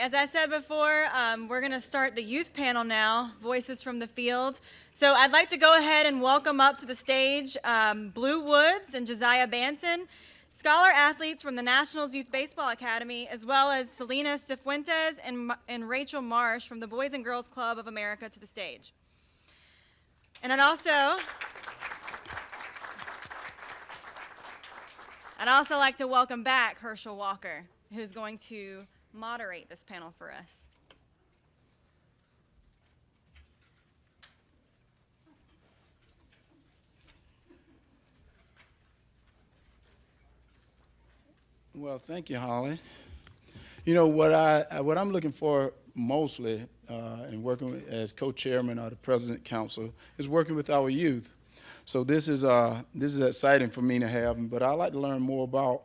as I said before, we're going to start the youth panel now, Voices from the Field. So I'd like to go ahead and welcome up to the stage Blue Woods and Josiah Banton, scholar athletes from the Nationals Youth Baseball Academy, as well as Selena Cifuentes and Rachel Marsh from the Boys and Girls Club of America to the stage. And I'd also like to welcome back Herschel Walker, who's going to moderate this panel for us. Well, thank you, Holly. You know, what I'm looking for mostly in working as co-chairman of the President Council is working with our youth. So this is exciting for me to have, but I'd like to learn more about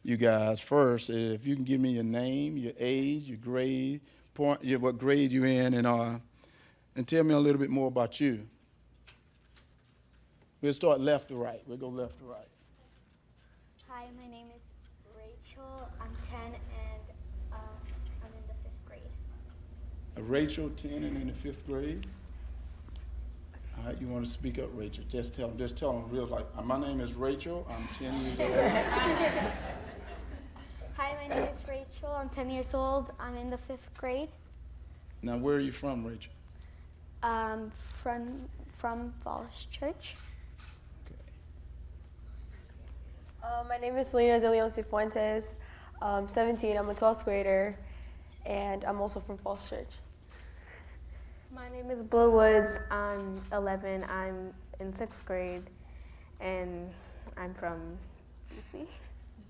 you guys first. If you can give me your name, your age, your grade, what grade you're in, and tell me a little bit more about you. We'll start left to right. We'll go left to right. Hi, my name is Rachel. I'm 10 and I'm in the 5th grade. Rachel, 10 and in the 5th grade. All right, you want to speak up, Rachel? Just tell them real like, my name is Rachel. I'm 10 years old. Hi, my name is Rachel. I'm 10 years old. I'm in the 5th grade. Now, where are you from, Rachel? From Falls Church. Okay. My name is Selena Cifuentes. I'm 17. I'm a 12th grader, and I'm also from Falls Church. My name is Blue Woods. I'm 11. I'm in 6th grade, and I'm from DC.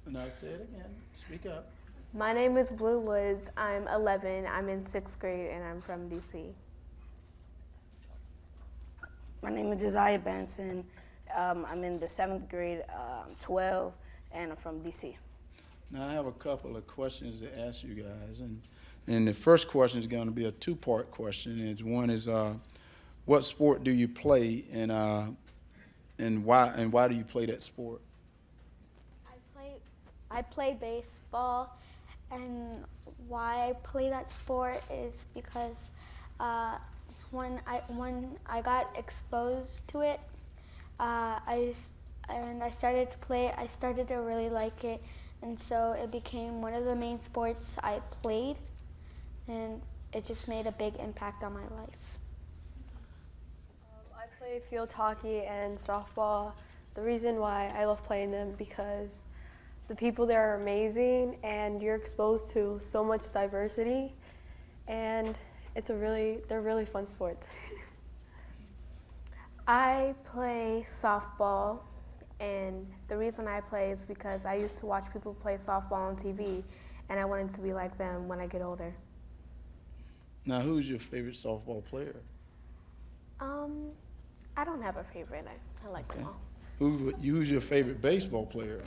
Now say it again. Speak up. My name is Blue Woods. I'm 11. I'm in 6th grade, and I'm from DC. My name is Josiah Banton. I'm in the 7th grade, 12, and I'm from DC. Now I have a couple of questions to ask you guys, and the first question is going to be a two-part question. And one is, what sport do you play, and why do you play that sport? I play baseball, and why I play that sport is because when I got exposed to it, I started to play it. I started to really like it, and so it became one of the main sports I played, and it just made a big impact on my life. I play field hockey and softball. The reason why I love playing them because the people there are amazing, and you're exposed to so much diversity, and they're really fun sports. I play softball, and the reason I play is because I used to watch people play softball on TV, and I wanted to be like them when I get older. Now, who's your favorite softball player? I don't have a favorite. I like them all. Who's your favorite baseball player?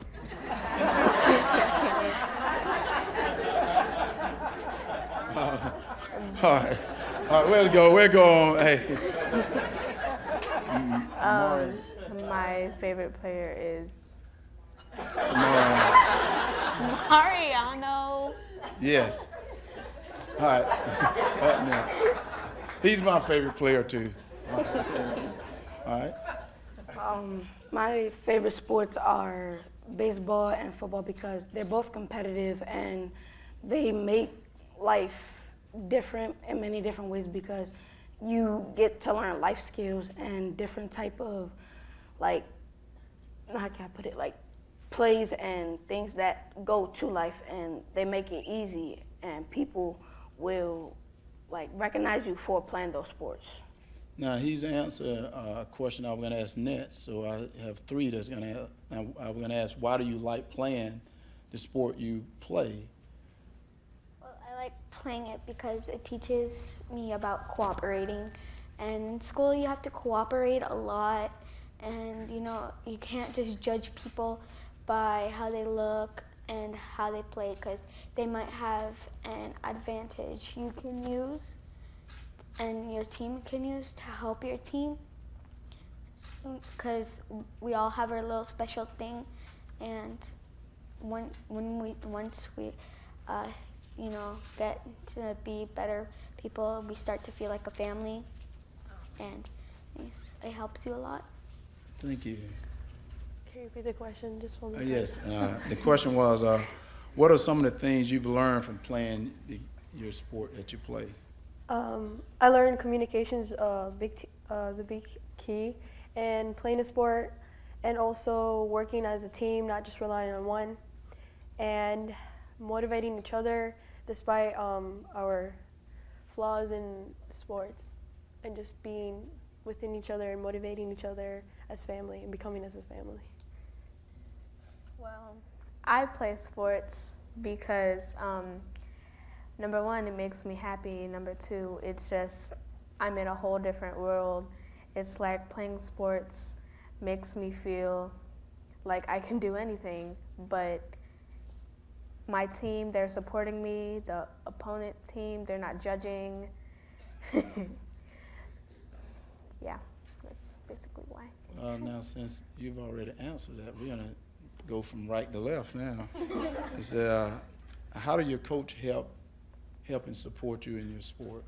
All right, we'll go on. Hey. My favorite player is Mariano. Yes. All right. He's my favorite player too. All right. My favorite sports are baseball and football because they're both competitive and they make life different in many different ways because you get to learn life skills and different type of, like, how can I put it, like plays and things that go to life, and they make it easy and people will like recognize you for playing those sports. Now, he's answered a question I was going to ask next, so I have three that's going to ask. I was going to ask, why do you like playing the sport you play? Well, I like playing it because it teaches me about cooperating. And in school, you have to cooperate a lot, and you can't just judge people by how they look and how they play, because they might have an advantage you can use and your team can use to help your team, because we all have our little special thing, and once we get to be better people. We start to feel like a family, and it helps you a lot. Thank you. Can you repeat the question just one more time? Yes, the question was, what are some of the things you've learned from playing your sport that you play? I learned communication's the big key, and playing a sport, and also working as a team, not just relying on one, and motivating each other despite our flaws in sports, and just being within each other and motivating each other as family and becoming as a family. Well, I play sports because number one, it makes me happy. Number two, it's just I'm in a whole different world. It's like playing sports makes me feel like I can do anything, but my team, they're supporting me. The opponent team, they're not judging. Yeah, that's basically why. Now, since you've already answered that, we're going to go from right to left now. How do your coach help and support you in your sport?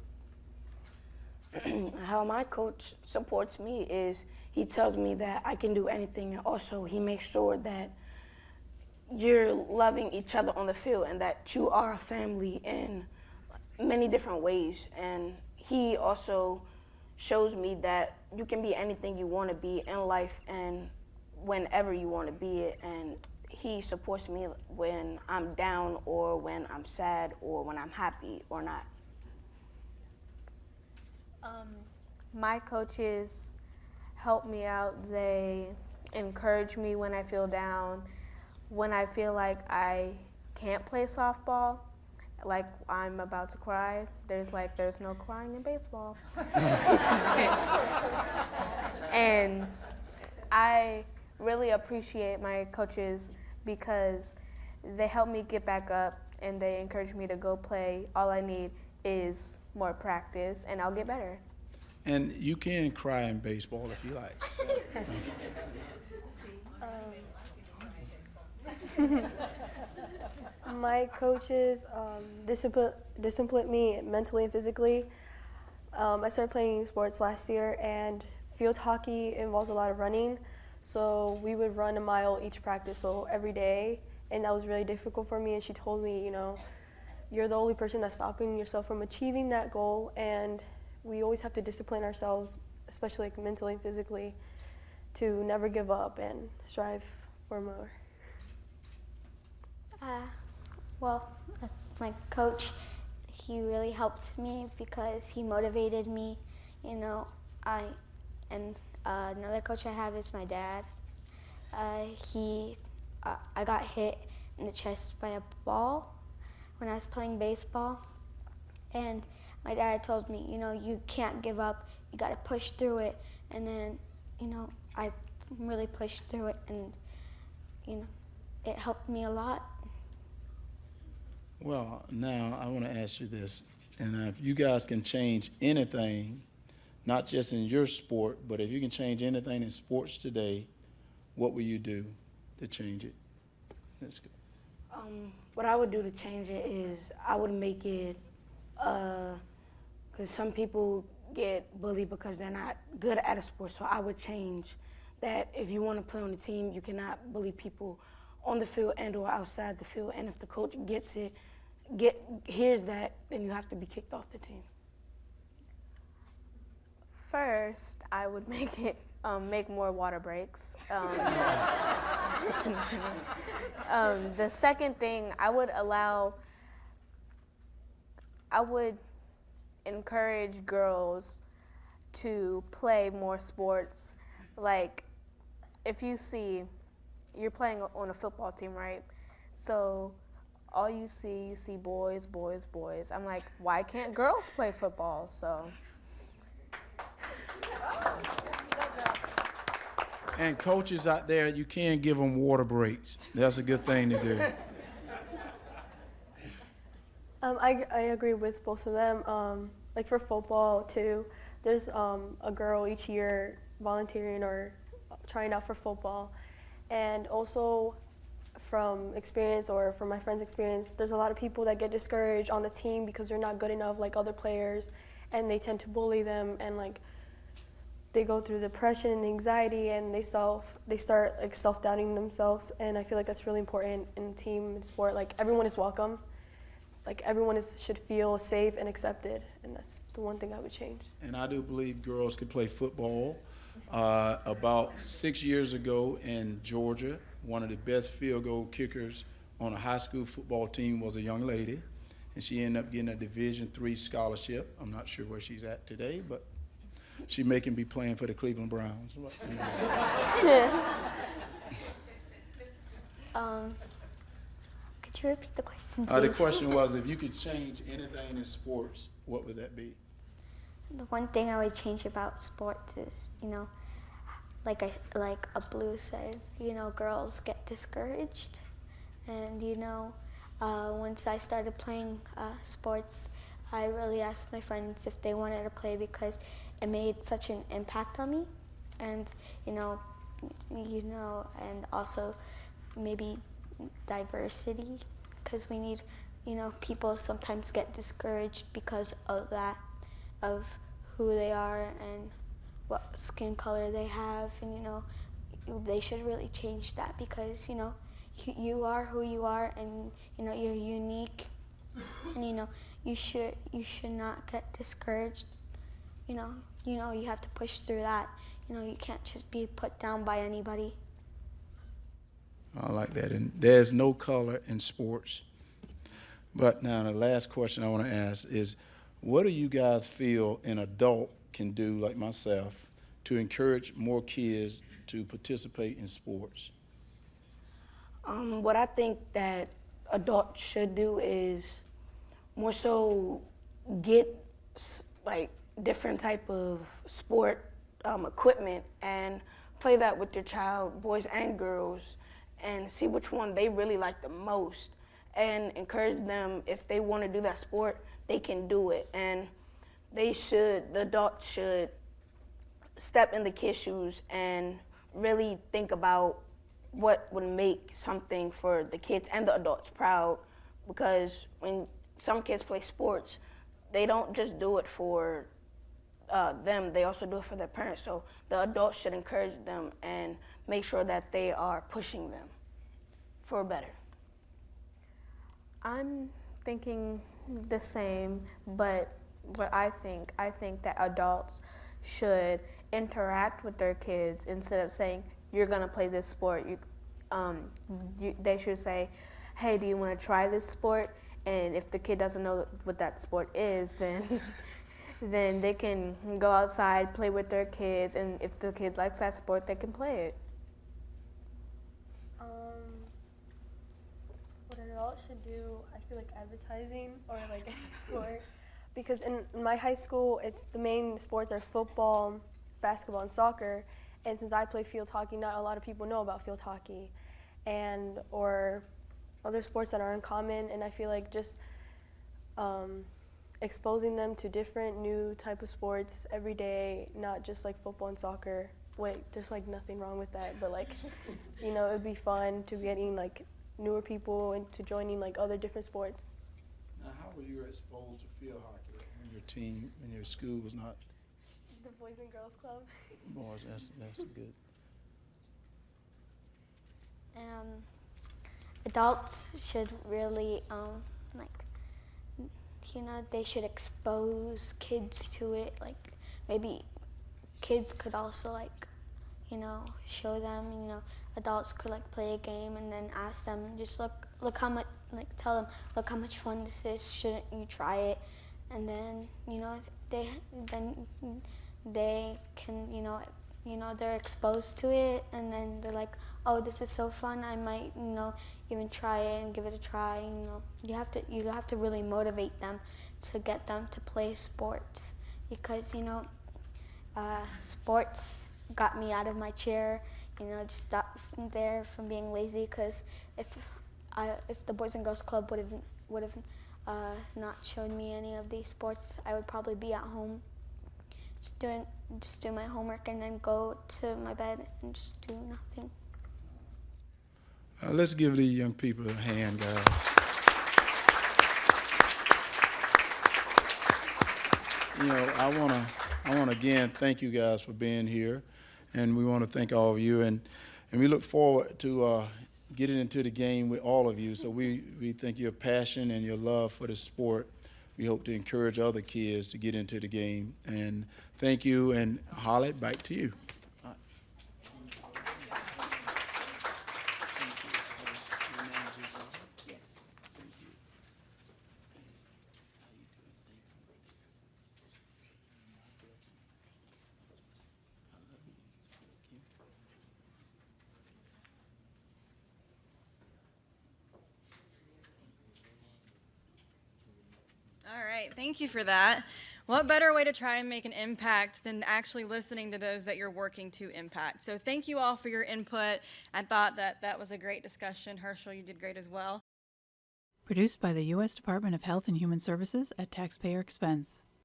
How my coach supports me is he tells me that I can do anything, and also he makes sure that you're loving each other on the field and that you are a family in many different ways. And he also shows me that you can be anything you want to be in life and whenever you want to be it. And he supports me when I'm down or when I'm sad or when I'm happy or not. My coaches help me out. They encourage me when I feel down. When I feel like I can't play softball, like I'm about to cry, there's no crying in baseball. And I really appreciate my coaches because they help me get back up and they encourage me to go play. All I need is more practice and I'll get better. And you can cry in baseball if you like. My coaches discipline me mentally and physically. I started playing sports last year, and field hockey involves a lot of running. So we would run a mile each practice, so every day, and that was really difficult for me. And she told me, you're the only person that's stopping yourself from achieving that goal, and we always have to discipline ourselves, especially mentally and physically, to never give up and strive for more. Well, my coach, he really helped me because he motivated me. Another coach I have is my dad. I got hit in the chest by a ball when I was playing baseball, and my dad told me, you can't give up. You got to push through it. And then, I really pushed through it, and it helped me a lot. Well, now I want to ask you this, and if you guys can change anything, not just in your sport, but if you can change anything in sports today, what will you do to change it? Let's go. What I would do to change it is I would make it, because some people get bullied because they're not good at a sport, so I would change that if you want to play on the team, you cannot bully people on the field and or outside the field, and if the coach hears that, then you have to be kicked off the team. First, I would make more water breaks. The second thing, I would encourage girls to play more sports. Like, if you see, you're playing on a football team, right? So all you see boys, boys, boys. I'm like, why can't girls play football? So. And coaches out there, you can give them water breaks. That's a good thing to do. I agree with both of them. Like for football too, there's a girl each year volunteering or trying out for football. And also from experience or from my friend's experience, there's a lot of people that get discouraged on the team because they're not good enough like other players, and they tend to bully them, and like they go through depression and anxiety, and they start like self-doubting themselves. And I feel like that's really important in team and sport. Like everyone is welcome. Like everyone should feel safe and accepted, and that's the one thing I would change. And I do believe girls could play football. About 6 years ago in Georgia, one of the best field goal kickers on a high school football team was a young lady, and she ended up getting a Division III scholarship. I'm not sure where she's at today, but she may be playing for the Cleveland Browns. Could you repeat the question, The please? question was, if you could change anything in sports, what would that be? The one thing I would change about sports is, like a Blue said, girls get discouraged, and once I started playing sports, I really asked my friends if they wanted to play because it made such an impact on me, and and also maybe diversity, because we need, people sometimes get discouraged because of that, of who they are and what skin color they have, and they should really change that, because you are who you are, and you're unique, and you should not get discouraged. You have to push through that. You can't just be put down by anybody. I like that. And there's no color in sports. But now the last question I want to ask is, what do you guys feel an adult can do, like myself, to encourage more kids to participate in sports? What I think that adults should do is more so get like different type of sport equipment and play that with your child, boys and girls, and see which one they really like the most, and encourage them, if they want to do that sport, they can do it. And the adults should step in the kids' shoes and really think about what would make something for the kids and the adults proud, because when some kids play sports, they don't just do it for them, they also do it for their parents. So the adults should encourage them and make sure that they are pushing them for better. I'm thinking the same, but what I think that adults should interact with their kids instead of saying, you're gonna play this sport. They should say, hey, do you wanna try this sport? And if the kid doesn't know what that sport is, then then they can go outside, play with their kids, and if the kid likes that sport, they can play it. What an adult should do, I feel like advertising or like any sport, because in my high school, the main sports are football, basketball, and soccer. And since I play field hockey, not a lot of people know about field hockey, or other sports that are uncommon. And I feel like just exposing them to different new type of sports every day, not just like football and soccer. Wait, there's like nothing wrong with that, but like, it would be fun to getting like newer people into joining like other different sports. Now, how were you exposed to field hockey when your team, when your school was not? The Boys and Girls Club. Boys, that's good. Adults should really they should expose kids to it. Like maybe kids could also show them. Adults could play a game and then ask them, just look how much, tell them, look how much fun this is. Shouldn't you try it? And then they can they're exposed to it, and then they're like, oh, this is so fun, I might even try it and give it a try. You have to really motivate them to get them to play sports, because sports got me out of my chair, just stop there from being lazy, because if the Boys and Girls Club would have not showed me any of these sports, I would probably be at home just do my homework and then go to my bed and just do nothing. Let's give these young people a hand, guys. You know, I want to again thank you guys for being here, and we want to thank all of you, and we look forward to getting into the game with all of you. So we think your passion and your love for the sport. We hope to encourage other kids to get into the game. And thank you, and Holly, back to you. All right, thank you for that. What better way to try and make an impact than actually listening to those that you're working to impact? So thank you all for your input. I thought that was a great discussion. Herschel, you did great as well. Produced by the U.S. Department of Health and Human Services at taxpayer expense.